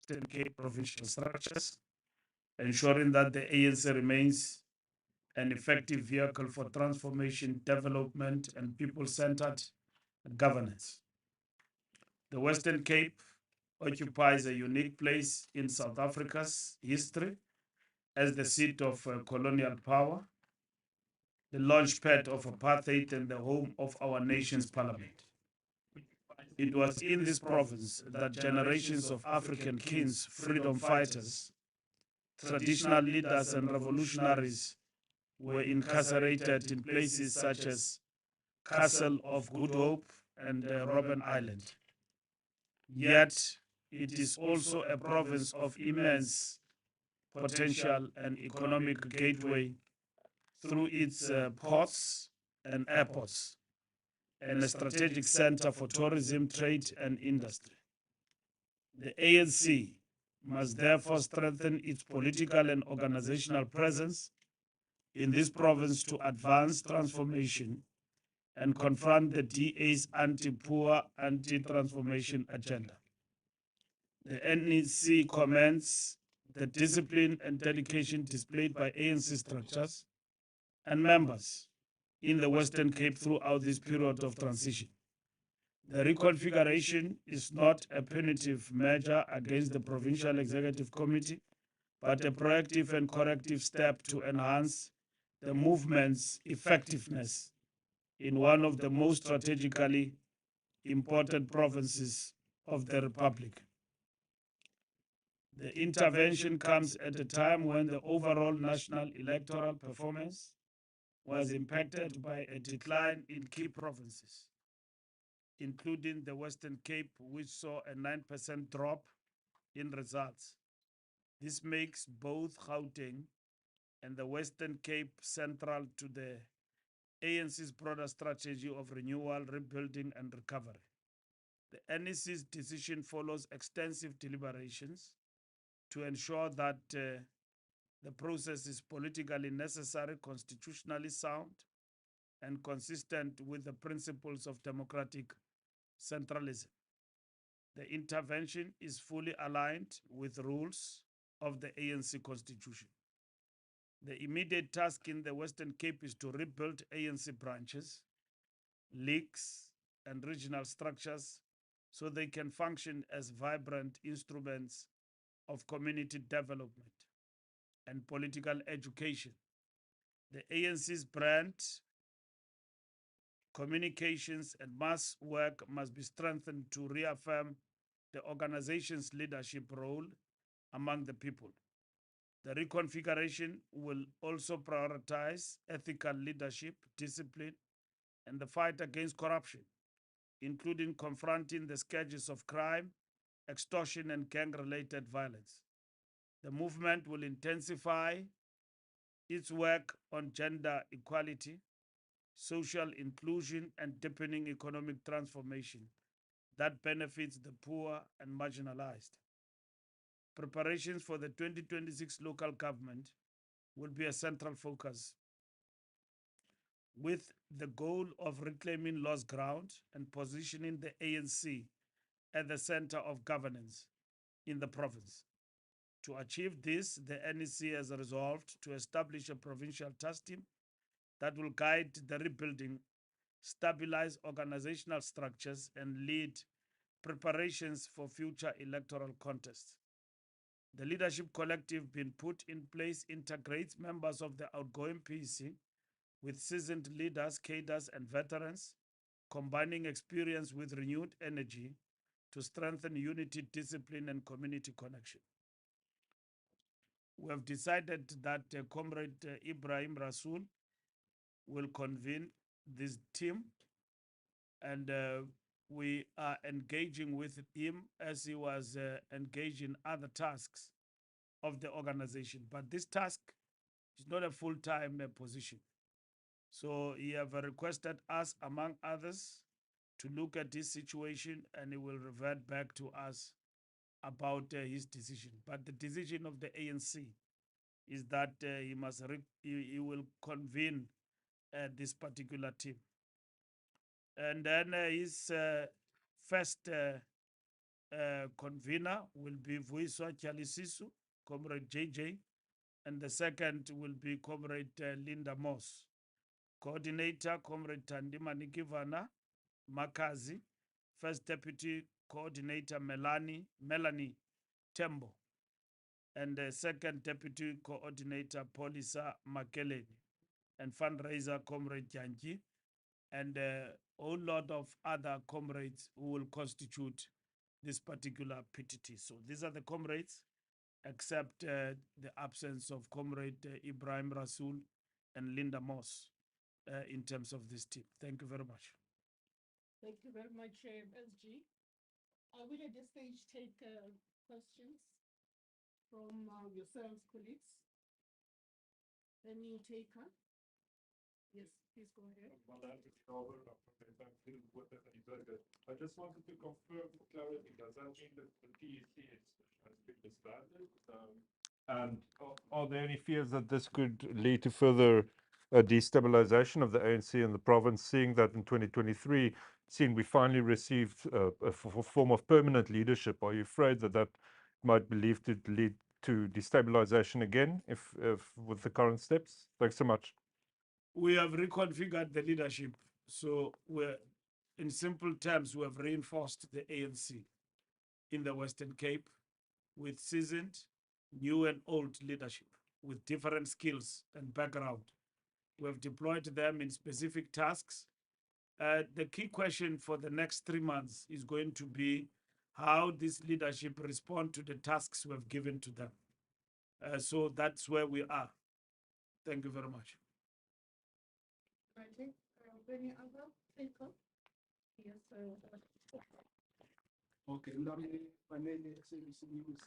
Western Cape provincial structures, ensuring that the ANC remains an effective vehicle for transformation, development, and people centered governance. The Western Cape occupies a unique place in South Africa's history as the seat of colonial power, the launchpad of apartheid, and the home of our nation's parliament. It was in this province that generations of African kings, freedom fighters, traditional leaders, and revolutionaries were incarcerated in places such as Castle of Good Hope and Robben Island. Yet, it is also a province of immense potential and economic gateway through its ports and airports, and a strategic center for tourism, trade, and industry. The ANC must therefore strengthen its political and organizational presence in this province to advance transformation and confront the DA's anti-poor, anti-transformation agenda. The NEC commends the discipline and dedication displayed by ANC structures and members in the Western Cape throughout this period of transition. The reconfiguration is not a punitive measure against the Provincial Executive Committee, but a proactive and corrective step to enhance the movement's effectiveness in one of the most strategically important provinces of the Republic. The intervention comes at a time when the overall national electoral performance was impacted by a decline in key provinces, including the Western Cape, which saw a 9% drop in results. This makes both Gauteng and the Western Cape central to the ANC's broader strategy of renewal, rebuilding, and recovery. The NEC's decision follows extensive deliberations to ensure that the process is politically necessary, constitutionally sound, and consistent with the principles of democratic centralism. The intervention is fully aligned with rules of the ANC constitution. The immediate task in the Western Cape is to rebuild ANC branches, leagues, and regional structures so they can function as vibrant instruments of community development and political education. The ANC's brand, communications, and mass work must be strengthened to reaffirm the organization's leadership role among the people. The reconfiguration will also prioritize ethical leadership, discipline, and the fight against corruption, including confronting the scourges of crime, extortion, and gang-related violence. The movement will intensify its work on gender equality, social inclusion, and deepening economic transformation that benefits the poor and marginalized. Preparations for the 2026 local government will be a central focus, with the goal of reclaiming lost ground and positioning the ANC at the center of governance in the province. To achieve this, the NEC has resolved to establish a provincial task team that will guide the rebuilding, stabilize organizational structures, and lead preparations for future electoral contests. The leadership collective being put in place integrates members of the outgoing PEC with seasoned leaders, cadres, and veterans, combining experience with renewed energy to strengthen unity, discipline, and community connection. We have decided that Comrade Ibrahim Rasool will convene this team, and we are engaging with him as he was engaged in other tasks of the organization. But this task is not a full-time position. So he have requested us, among others, to look at this situation, and he will revert back to us about his decision. But the decision of the ANC is that he will convene this particular team. And then his first Convener will be Vuiswa Chalisisu, Comrade JJ, and the second will be Comrade Linda Moss. Coordinator, Comrade Tandima Nikivana Makazi. First Deputy Coordinator, Melanie Tembo. And the second Deputy Coordinator, Polisa Makeleni. And fundraiser, Comrade Janji. And a whole lot of other comrades who will constitute this particular PTT. So these are the comrades, except the absence of Comrade Ibrahim Rasul and Linda Moss in terms of this team. Thank you very much. Thank you very much, SG. I will at this stage take questions from yourselves, colleagues. Any taker? Yes, please go ahead. I just wanted to confirm for clarity, does that mean that the PEC has been disbanded? And are there any fears that this could lead to further destabilization of the ANC and the province, seeing that in 2023, seeing we finally received a form of permanent leadership? Are you afraid that that might be believed to lead to destabilization again if with the current steps? Thanks so much. We have reconfigured the leadership. So we're, in simple terms, we have reinforced the ANC in the Western Cape with seasoned, new and old leadership with different skills and background. We have deployed them in specific tasks. The key question for the next 3 months is going to be how this leadership respond to the tasks we have given to them. So that's where we are. Thank you very much. I think any other taker? Yes, Okay, Manele, SABC News.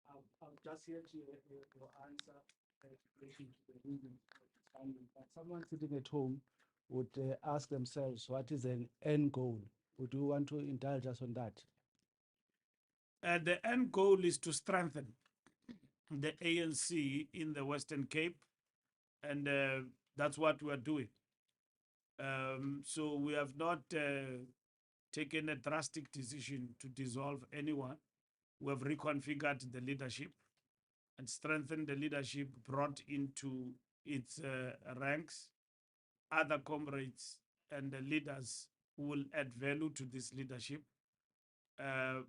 I'll just hear your answer in relation to the reason for disbanding. But someone sitting at home would ask themselves, what is an end goal? Would you want to indulge us on that? The end goal is to strengthen the ANC in the Western Cape, and that's what we are doing. So we have not taken a drastic decision to dissolve anyone. We have reconfigured the leadership and strengthened the leadership, brought into its ranks other comrades and the leaders who will add value to this leadership.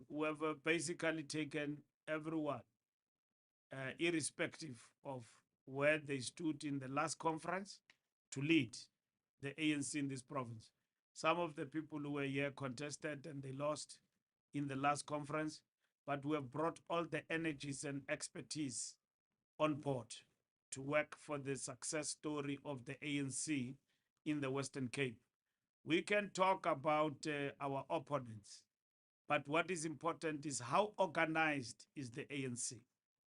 We have basically taken everyone, irrespective of where they stood in the last conference, to lead the ANC in this province. Some of the people who were here contested and they lost in the last conference, but we have brought all the energies and expertise on board to work for the success story of the ANC in the Western Cape. We can talk about our opponents, but what is important is how organized is the ANC.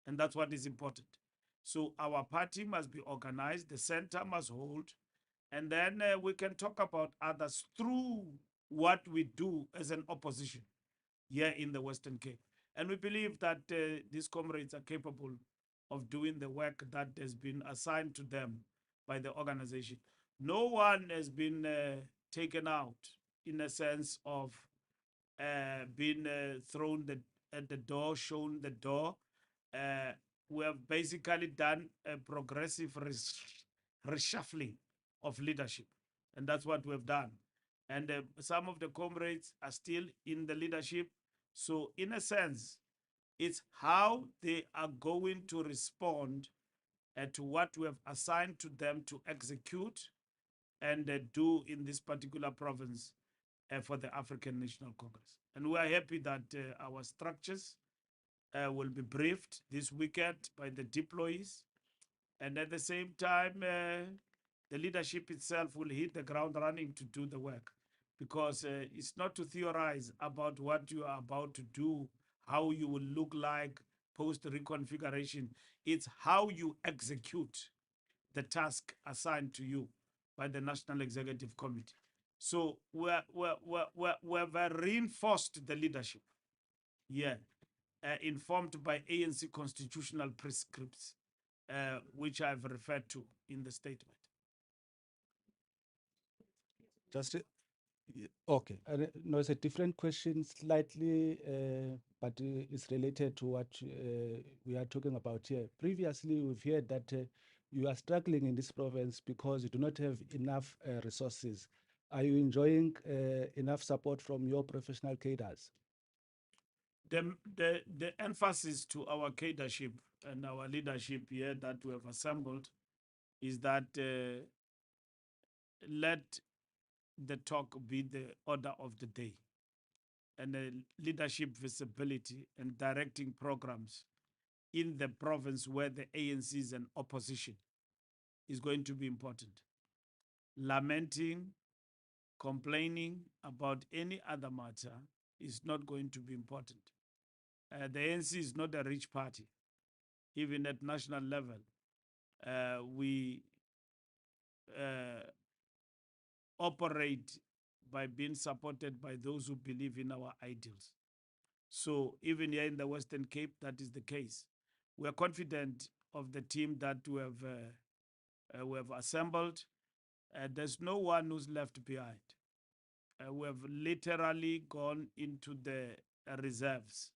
And that's what is important. So our party must be organized, the center must hold, and then we can talk about others through what we do as an opposition here in the Western Cape. And we believe that these comrades are capable of doing the work that has been assigned to them by the organization. No one has been taken out in a sense of being thrown at the door, shown the door. We have basically done a progressive reshuffling of leadership, and that's what we have done. And some of the comrades are still in the leadership. So, in a sense, it's how they are going to respond to what we have assigned to them to execute and do in this particular province for the African National Congress. And we are happy that our structures will be briefed this weekend by the deployees. And at the same time, the leadership itself will hit the ground running to do the work, because it's not to theorize about what you are about to do, how you will look like post reconfiguration. It's how you execute the task assigned to you by the National Executive Committee. So we've reinforced the leadership, yeah, informed by ANC constitutional prescripts, which I've referred to in the statement. Just Okay, no, it's a different question slightly, but it's related to what we are talking about here. Previously, we've heard that you are struggling in this province because you do not have enough resources. Are you enjoying enough support from your professional cadres? The emphasis to our cadership and our leadership here that we have assembled is that let the talk be the order of the day, and the leadership visibility and directing programs in the province where the ANC is an opposition is going to be important. Lamenting, complaining about any other matter is not going to be important. The ANC is not a rich party. Even at national level, we operate by being supported by those who believe in our ideals. So even here in the Western Cape, that is the case. We are confident of the team that we have assembled. There's no one who's left behind. We have literally gone into the reserves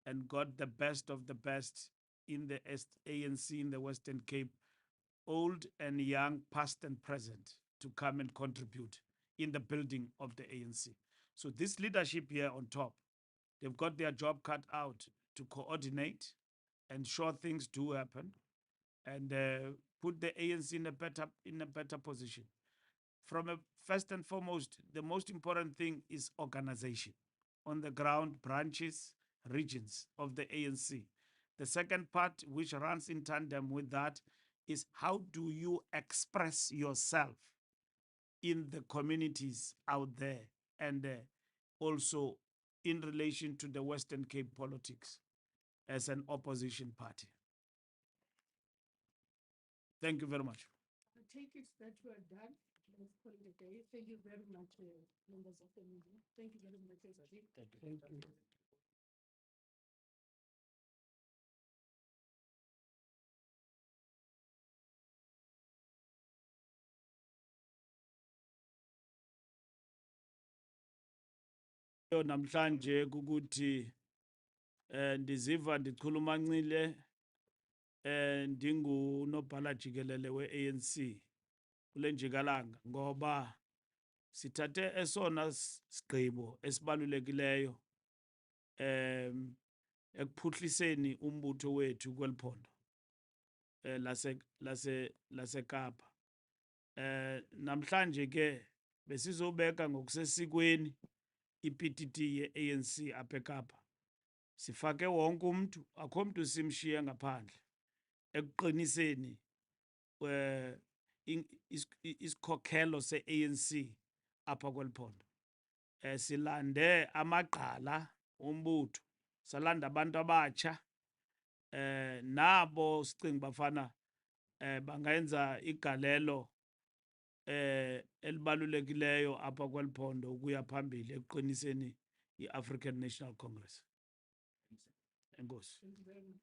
and got the best of the best in the ANC in the Western Cape, old and young, past and present, to come and contribute in the building of the ANC. So this leadership here on top, they've got their job cut out to coordinate, ensure things do happen, and put the ANC in a better position. From a first and foremost, the most important thing is organization on the ground, branches, regions of the ANC. The second part, which runs in tandem with that, is how do you express yourself in the communities out there, and also in relation to the Western Cape politics as an opposition party. Thank you very much. I take it that we are done. Let's call it a day. Thank you very much, members of the meeting. Thank you very much, SG. Thank you. Namhlanje kukuthi ndiziva ndichulumancile ndingunobhala jikelele we-ANC kule njikalanga, ngoba sithathe esona sigqibo esibalulekileyo ekuphuhliseni umbutho wethu kweli phondo laseKapa. Namhlanje ke besizobeka ngokusesikweni iPTT ye-ANC apha eKapa. Sifake wonke umuntu, akho mntu simshiye ngaphandle ekuqiniseni isikhokhelo se-ANC apha kweli phondo. Silande amagqala ombutho, salanda abantu abatsha nabo sicinga bafana bangenza igalelo elibalulekileyo apha kweli phondo ukuya phambili ekuqiniseni i-African National Congress. Enkosi. Thank you very much.